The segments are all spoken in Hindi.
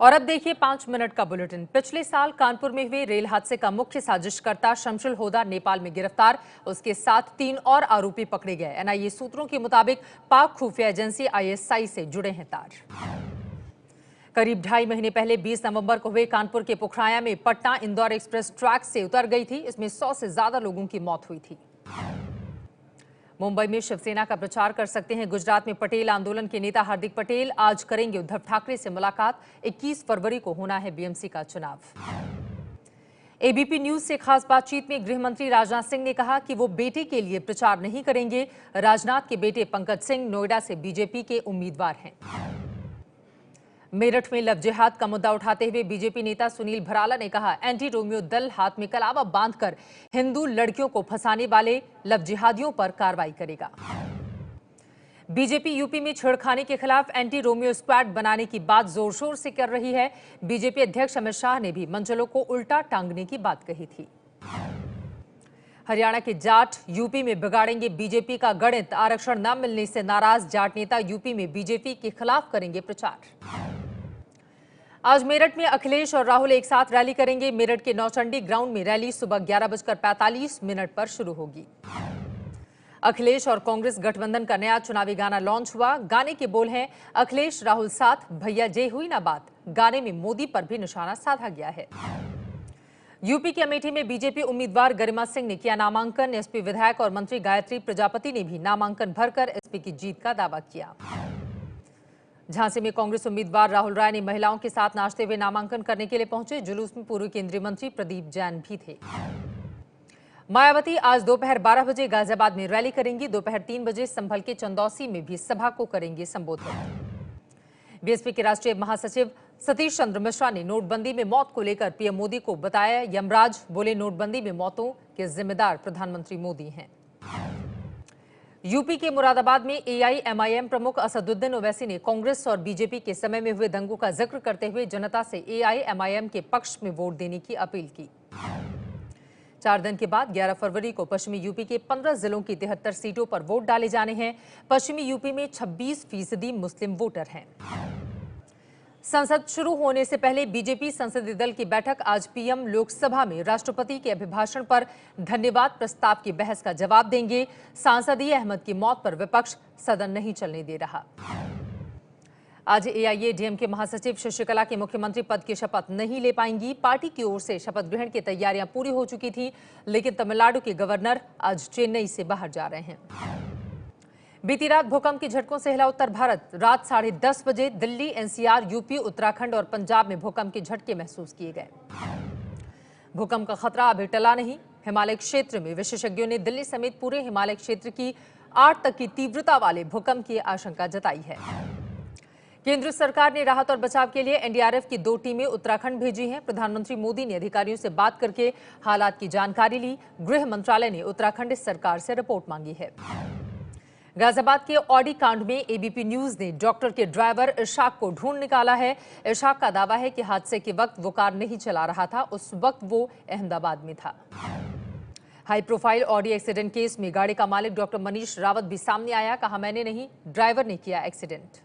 और अब देखिए 5 मिनट का बुलेटिन। पिछले साल कानपुर में हुए रेल हादसे का मुख्य साजिशकर्ता शमशुल होदा नेपाल में गिरफ्तार। उसके साथ 3 और आरोपी पकड़े गए। एनआईए सूत्रों के मुताबिक पाक खुफिया एजेंसी आईएसआई से जुड़े हैं तार। करीब 2.5 महीने पहले 20 नवंबर को हुए कानपुर के पुखराया में पटना इंदौर एक्सप्रेस ट्रैक से उतर गई थी। इसमें 100 से ज्यादा लोगों की मौत हुई थी। मुंबई में शिवसेना का प्रचार कर सकते हैं गुजरात में पटेल आंदोलन के नेता हार्दिक पटेल। आज करेंगे उद्धव ठाकरे से मुलाकात। 21 फरवरी को होना है बीएमसी का चुनाव। एबीपी न्यूज से खास बातचीत में गृह मंत्री राजनाथ सिंह ने कहा कि वो बेटे के लिए प्रचार नहीं करेंगे। राजनाथ के बेटे पंकज सिंह नोएडा से बीजेपी के उम्मीदवार हैं। मेरठ में लव जिहाद का मुद्दा उठाते हुए बीजेपी नेता सुनील भराला ने कहा, एंटी रोमियो दल हाथ में कलावा बांधकर हिंदू लड़कियों को फंसाने वाले लव जिहादियों पर कार्रवाई करेगा। बीजेपी यूपी में छेड़खानी के खिलाफ एंटी रोमियो स्क्वाड बनाने की बात जोर शोर से कर रही है। बीजेपी अध्यक्ष अमित शाह ने भी मंचलों को उल्टा टांगने की बात कही थी। हरियाणा के जाट यूपी में बिगाड़ेंगे बीजेपी का गणित। आरक्षण न मिलने से नाराज जाट नेता यूपी में बीजेपी के खिलाफ करेंगे प्रचार। आज मेरठ में अखिलेश और राहुल एक साथ रैली करेंगे। मेरठ के नौचंडी ग्राउंड में रैली सुबह 11:45 पर शुरू होगी। अखिलेश और कांग्रेस गठबंधन का नया चुनावी गाना लॉन्च हुआ। गाने के बोल हैं, अखिलेश राहुल साथ भैया जे हुई ना बात। गाने में मोदी पर भी निशाना साधा गया है। यूपी के अमेठी में बीजेपी उम्मीदवार गरिमा सिंह ने किया नामांकन। एसपी विधायक और मंत्री गायत्री प्रजापति ने भी नामांकन भरकर एसपी की जीत का दावा किया। झांसी में कांग्रेस उम्मीदवार राहुल राय ने महिलाओं के साथ नाचते हुए नामांकन करने के लिए पहुंचे। जुलूस में पूर्व केंद्रीय मंत्री प्रदीप जैन भी थे। मायावती आज दोपहर 12 बजे गाजियाबाद में रैली करेंगी। दोपहर 3 बजे संभल के चंदौसी में भी सभा को करेंगे संबोधित। बीएसपी के राष्ट्रीय महासचिव सतीश चंद्र मिश्रा ने नोटबंदी में मौत को लेकर पीएम मोदी को बताया यमराज। बोले, नोटबंदी में मौतों के जिम्मेदार प्रधानमंत्री मोदी हैं। यूपी के मुरादाबाद में एआईएमआईएम प्रमुख असदुद्दीन ओवैसी ने कांग्रेस और बीजेपी के समय में हुए दंगों का जिक्र करते हुए जनता से एआईएमआईएम के पक्ष में वोट देने की अपील की। 4 दिन के बाद 11 फरवरी को पश्चिमी यूपी के 15 जिलों की 73 सीटों पर वोट डाले जाने हैं। पश्चिमी यूपी में 26% मुस्लिम वोटर हैं। संसद शुरू होने से पहले बीजेपी संसदीय दल की बैठक। आज पीएम लोकसभा में राष्ट्रपति के अभिभाषण पर धन्यवाद प्रस्ताव की बहस का जवाब देंगे। सांसद अहमद की मौत पर विपक्ष सदन नहीं चलने दे रहा। आज एआईएडीएमके महासचिव शशिकला के मुख्यमंत्री पद की शपथ नहीं ले पाएंगी। पार्टी की ओर से शपथ ग्रहण की तैयारियां पूरी हो चुकी थी, लेकिन तमिलनाडु के गवर्नर आज चेन्नई से बाहर जा रहे हैं। बीती रात भूकंप के झटकों से हिला उत्तर भारत। रात 10:30 बजे दिल्ली, एनसीआर, यूपी, उत्तराखंड और पंजाब में भूकंप के झटके महसूस किए गए। भूकंप का खतरा अभी टला नहीं। हिमालय क्षेत्र में विशेषज्ञों ने दिल्ली समेत पूरे हिमालय क्षेत्र की 8 तक की तीव्रता वाले भूकंप की आशंका जताई है। केंद्र सरकार ने राहत और बचाव के लिए एनडीआरएफ की 2 टीमें उत्तराखंड भेजी हैं। प्रधानमंत्री मोदी ने अधिकारियों से बात करके हालात की जानकारी ली। गृह मंत्रालय ने उत्तराखंड सरकार से रिपोर्ट मांगी है। गाजियाबाद के ऑडी कांड में एबीपी न्यूज ने डॉक्टर के ड्राइवर इशाक को ढूंढ निकाला है। इशाक का दावा है कि हादसे के वक्त वो कार नहीं चला रहा था। उस वक्त वो अहमदाबाद में था। High profile Audi accident case में गाड़ी का मालिक डॉक्टर मनीष रावत भी सामने आया। कहा, मैंने नहीं, ड्राइवर ने किया एक्सीडेंट।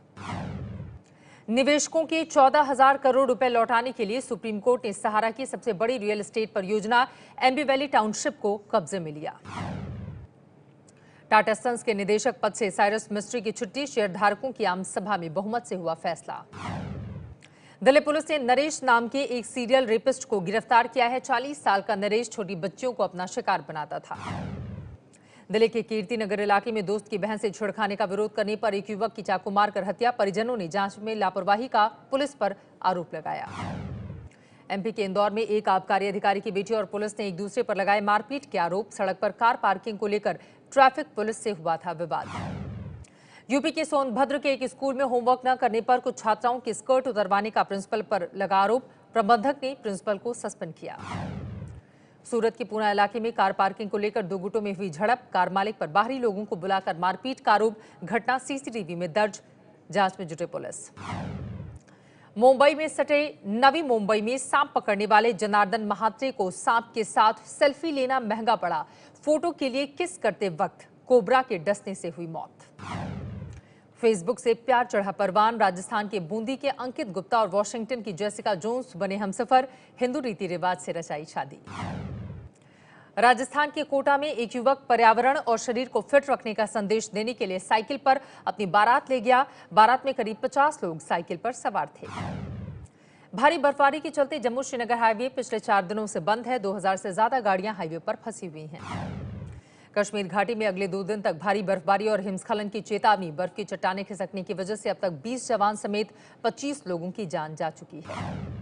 निवेशकों के 14,000 करोड़ रुपए लौटाने के लिए सुप्रीम कोर्ट ने सहारा की सबसे बड़ी रियल एस्टेट परियोजना एम्बी वैली टाउनशिप को कब्जे में लिया। टाटा सन्स के निदेशक पद से साइरस मिस्ट्री की छुट्टी। शेयरधारकों की आम सभा में बहुमत से हुआ फैसला। दिल्ली पुलिस ने नरेश नाम के एक सीरियल रेपिस्ट को गिरफ्तार किया है। 40 साल का नरेश छोटी बच्चियों को अपना शिकार बनाता था। दिल्ली के कीर्ति नगर इलाके में दोस्त की बहन से छेड़खानी का विरोध करने पर एक युवक की चाकू मारकर हत्या। परिजनों ने जांच में लापरवाही का पुलिस पर आरोप लगाया। एमपी के इंदौर में एक आबकारी अधिकारी की बेटी और पुलिस ने एक दूसरे पर लगाए मारपीट के आरोप। सड़क पर कार पार्किंग को लेकर ट्रैफिक पुलिस से हुआ था विवाद। यूपी के सोनभद्र के एक स्कूल में होमवर्क न करने पर कुछ छात्राओं की स्कर्ट उतरवाने का प्रिंसिपल पर लगा आरोप। प्रबंधक ने प्रिंसिपल को सस्पेंड किया। सूरत के पूना इलाके में कार पार्किंग को लेकर 2 गुटों में हुई झड़प। कार मालिक पर बाहरी लोगों को बुलाकर मारपीट का आरोप। घटना सीसीटीवी में दर्ज, जांच में जुटे पुलिस। मुंबई में सटे नवी मुंबई में सांप पकड़ने वाले जनार्दन महात्रे को सांप के साथ सेल्फी लेना महंगा पड़ा। फोटो के लिए किस करते वक्त कोबरा के डसने से हुई मौत। फेसबुक से प्यार चढ़ा परवान, राजस्थान के बूंदी के अंकित गुप्ता और वॉशिंगटन की जेसिका जोन्स बने हमसफर, हिंदू रीति रिवाज से रचाई शादी। राजस्थान के कोटा में एक युवक पर्यावरण और शरीर को फिट रखने का संदेश देने के लिए साइकिल पर अपनी बारात ले गया। बारात में करीब 50 लोग साइकिल पर सवार थे। भारी बर्फबारी के चलते जम्मू श्रीनगर हाईवे पिछले 4 दिनों से बंद है। 2000 से ज्यादा गाड़ियां हाईवे पर फंसी हुई हैं। कश्मीर घाटी में अगले 2 दिन तक भारी बर्फबारी और हिमस्खलन की चेतावनी। बर्फ की चट्टानें खिसकने की वजह से अब तक 20 जवान समेत 25 लोगों की जान जा चुकी है।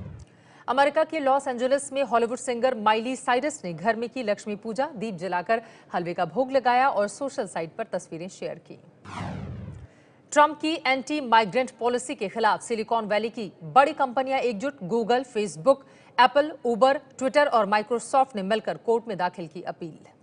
अमेरिका के लॉस एंजलिस में हॉलीवुड सिंगर माइली साइरस ने घर में की लक्ष्मी पूजा, दीप जलाकर हलवे का भोग लगाया और सोशल साइट पर तस्वीरें शेयर की। ट्रंप की एंटी माइग्रेंट पॉलिसी के खिलाफ सिलिकॉन वैली की बड़ी कंपनियां एकजुट। गूगल, फेसबुक, एप्पल, उबर, ट्विटर और माइक्रोसॉफ्ट ने मिलकर कोर्ट में दाखिल की अपील।